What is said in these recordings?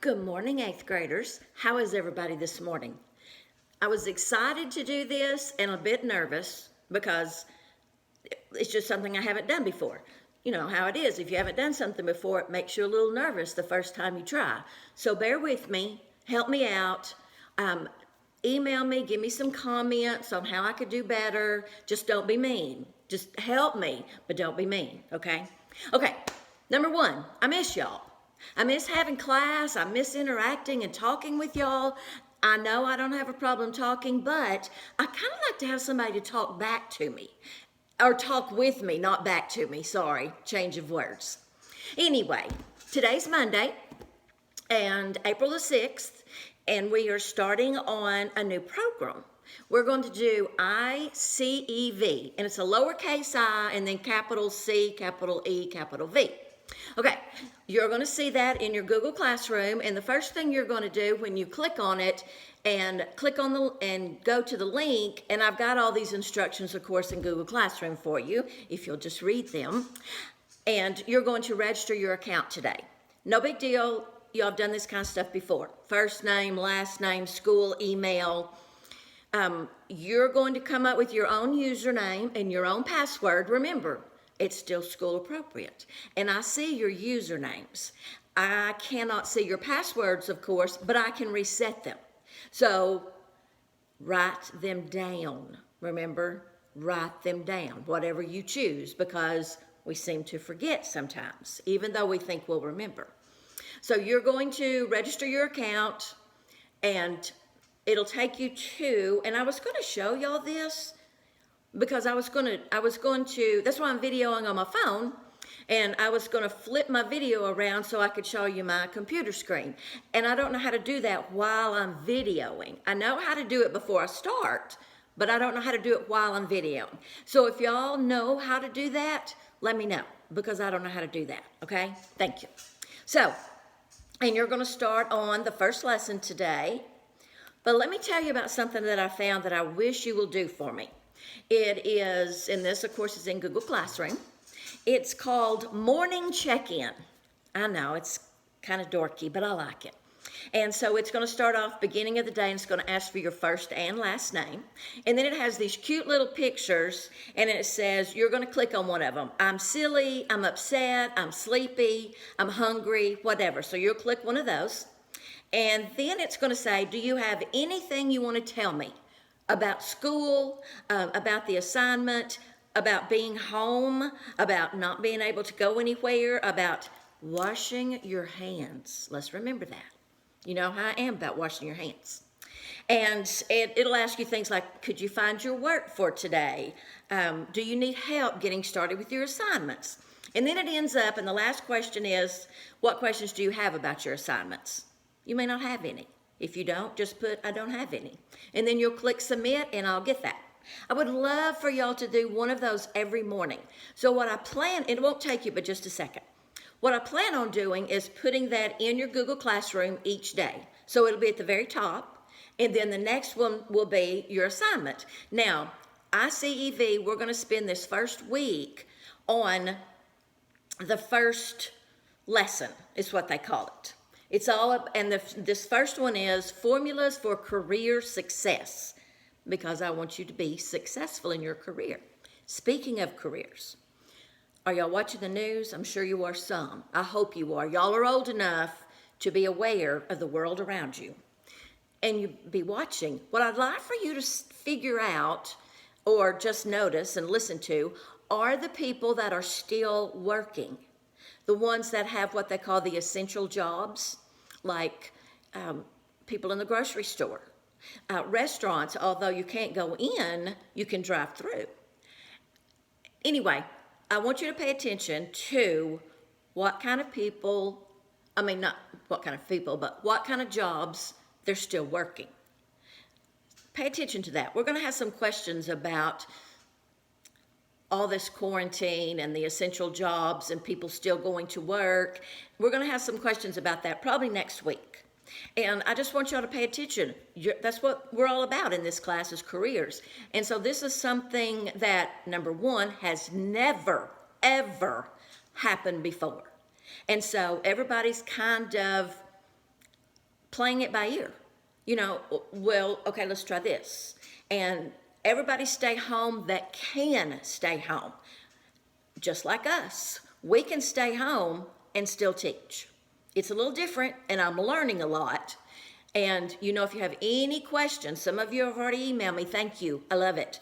Good morning, 8th graders. How is everybody this morning? I was excited to do this and a bit nervous because it's just something I haven't done before. You know how it is. If you haven't done something before, it makes you a little nervous the first time you try. So bear with me, help me out. Email me, give me some comments on how I could do better. Just don't be mean. Just help me, but don't be mean, okay? Okay, number one, I miss y'all. I miss having class. I miss interacting and talking with y'all. I know I don't have a problem talking, but I kind of like to have somebody to talk back to me. Or talk with me, not back to me. Sorry, change of words. Anyway, today's Monday and April the 6th, and we are starting on a new program. We're going to do ICEV, and it's a lowercase I and then capital C, capital E, capital V. Okay, you're going to see that in your Google Classroom, and the first thing you're going to do when you click on it and go to the link, and I've got all these instructions, of course, in Google Classroom for you, if you'll just read them, and you're going to register your account today. No big deal. Y'all have done this kind of stuff before. First name, last name, school, email. You're going to come up with your own username and your own password. Remember, it's still school appropriate. And I see your usernames. I cannot see your passwords, of course, but I can reset them. So write them down. Remember, write them down, whatever you choose, because we seem to forget sometimes, even though we think we'll remember. So you're going to register your account, and it'll take you to, and I was going to show y'all this, because I was going to, that's why I'm videoing on my phone, and I was going to flip my video around so I could show you my computer screen. And I don't know how to do that while I'm videoing. I know how to do it before I start, but I don't know how to do it while I'm videoing. So if y'all know how to do that, let me know, because I don't know how to do that, okay? Thank you. So, and you're going to start on the first lesson today, but let me tell you about something that I found that I wish you will do for me. It is, and this, of course, is in Google Classroom. It's called Morning Check-In. I know, it's kind of dorky, but I like it. And so it's going to start off beginning of the day, and it's going to ask for your first and last name. And then it has these cute little pictures, and it says you're going to click on one of them. I'm silly, I'm upset, I'm sleepy, I'm hungry, whatever. So you'll click one of those. And then it's going to say, do you have anything you want to tell me about school, about the assignment, about being home, about not being able to go anywhere, about washing your hands? Let's remember that. You know how I am about washing your hands. And it'll ask you things like, could you find your work for today? Do you need help getting started with your assignments? And then it ends up, and the last question is, what questions do you have about your assignments? You may not have any. If you don't, just put, I don't have any. And then you'll click submit, and I'll get that. I would love for y'all to do one of those every morning. So what I plan, it won't take you but just a second. What I plan on doing is putting that in your Google Classroom each day. So it'll be at the very top, and then the next one will be your assignment. Now, ICEV, we're going to spend this first week on the first lesson, is what they call it. It's all up, and this first one is Formulas for Career Success, because I want you to be successful in your career. Speaking of careers, are y'all watching the news? I'm sure you are some. I hope you are. Y'all are old enough to be aware of the world around you, and you be watching. What I'd like for you to figure out, or just notice and listen to, are the people that are still working. The ones that have what they call the essential jobs, like people in the grocery store. Restaurants, although you can't go in, you can drive through. Anyway, I want you to pay attention to what kind of people, not what kind of people, but what kind of jobs they're still working. Pay attention to that. We're going to have some questions about all this quarantine and the essential jobs and people still going to work. We're going to have some questions about that probably next week. And I just want y'all to pay attention. That's what we're all about in this class, is careers. And so this is something that, number one, has never, ever happened before. And so everybody's kind of playing it by ear. You know, well, okay, let's try this. And everybody stay home that can stay home. Just like us. We can stay home and still teach. It's a little different, and I'm learning a lot. And, you know, if you have any questions, some of you have already emailed me. Thank you. I love it.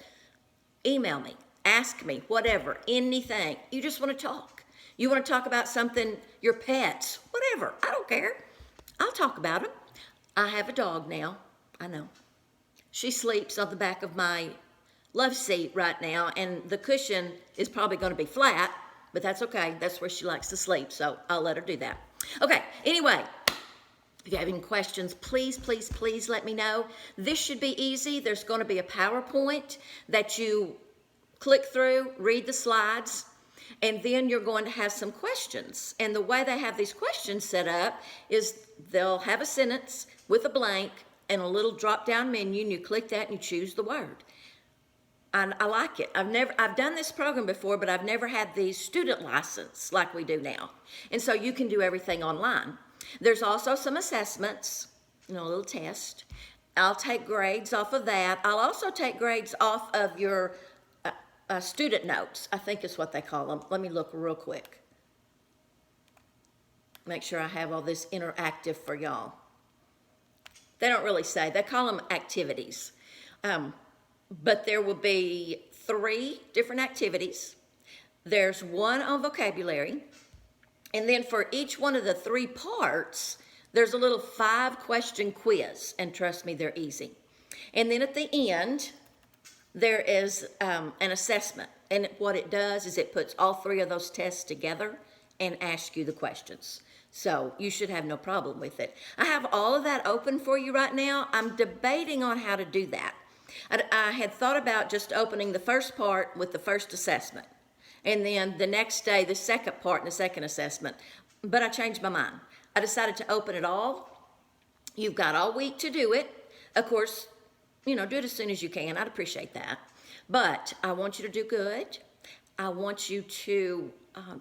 Email me. Ask me. Whatever. Anything. You just want to talk. You want to talk about something, your pets, whatever. I don't care. I'll talk about them. I have a dog now. I know. She sleeps on the back of my love seat right now, and the cushion is probably going to be flat, but that's okay. That's where she likes to sleep, so I'll let her do that. Okay, anyway, if you have any questions, please, please, please let me know. This should be easy. There's going to be a PowerPoint that you click through, read the slides, and then you're going to have some questions. And the way they have these questions set up is they'll have a sentence with a blank and a little drop-down menu, and you click that and you choose the word. And I like it. I've done this program before, but I've never had the student license like we do now. And so you can do everything online. There's also some assessments, you know, a little test. I'll take grades off of that. I'll also take grades off of your student notes, I think is what they call them. Let me look real quick. Make sure I have all this interactive for y'all. They don't really say. They call them activities. But there will be 3 different activities. There's one on vocabulary. And then for each one of the 3 parts, there's a little 5-question quiz. And trust me, they're easy. And then at the end, there is an assessment. And what it does is it puts all 3 of those tests together and asks you the questions. So you should have no problem with it. I have all of that open for you right now. I'm debating on how to do that. I had thought about just opening the first part with the first assessment, and then the next day the second part and the second assessment, but I changed my mind. I decided to open it all. You've got all week to do it. Of course, you know, do it as soon as you can. I'd appreciate that. But I want you to do good. I want you to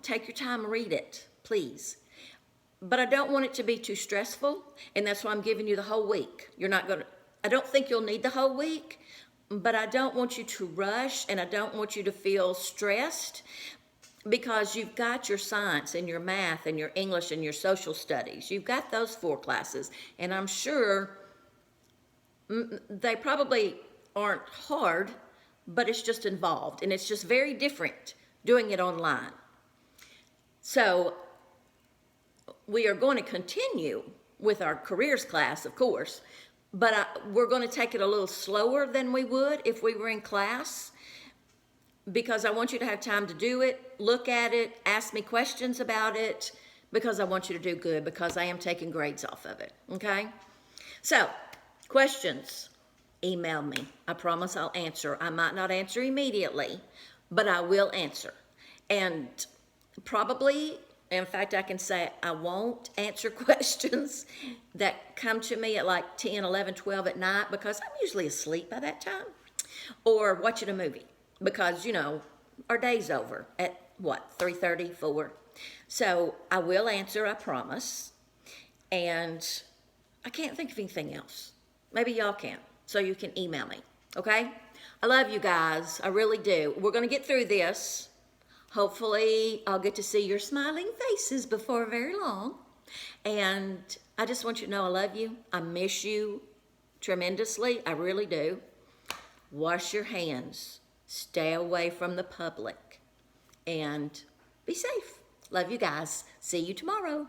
take your time and read it, please. But I don't want it to be too stressful, and that's why I'm giving you the whole week. I don't think you'll need the whole week, but I don't want you to rush, and I don't want you to feel stressed, because you've got your science and your math and your English and your social studies. You've got those 4 classes, and I'm sure they probably aren't hard, but it's just involved, and it's just very different doing it online. So we are going to continue with our careers class, of course, but we're going to take it a little slower than we would if we were in class, because I want you to have time to do it, look at it, ask me questions about it, because I want you to do good, because I am taking grades off of it, okay? So, questions, email me. I promise I'll answer. I might not answer immediately, but I will answer. And probably, in fact, I can say I won't answer questions that come to me at like 10, 11, 12 at night, because I'm usually asleep by that time, or watching a movie, because, you know, our day's over at, 3:30, 4. So I will answer, I promise. And I can't think of anything else. Maybe y'all can, so you can email me, okay? I love you guys. I really do. We're going to get through this. Hopefully, I'll get to see your smiling faces before very long. And I just want you to know I love you. I miss you tremendously. I really do. Wash your hands. Stay away from the public. And be safe. Love you guys. See you tomorrow.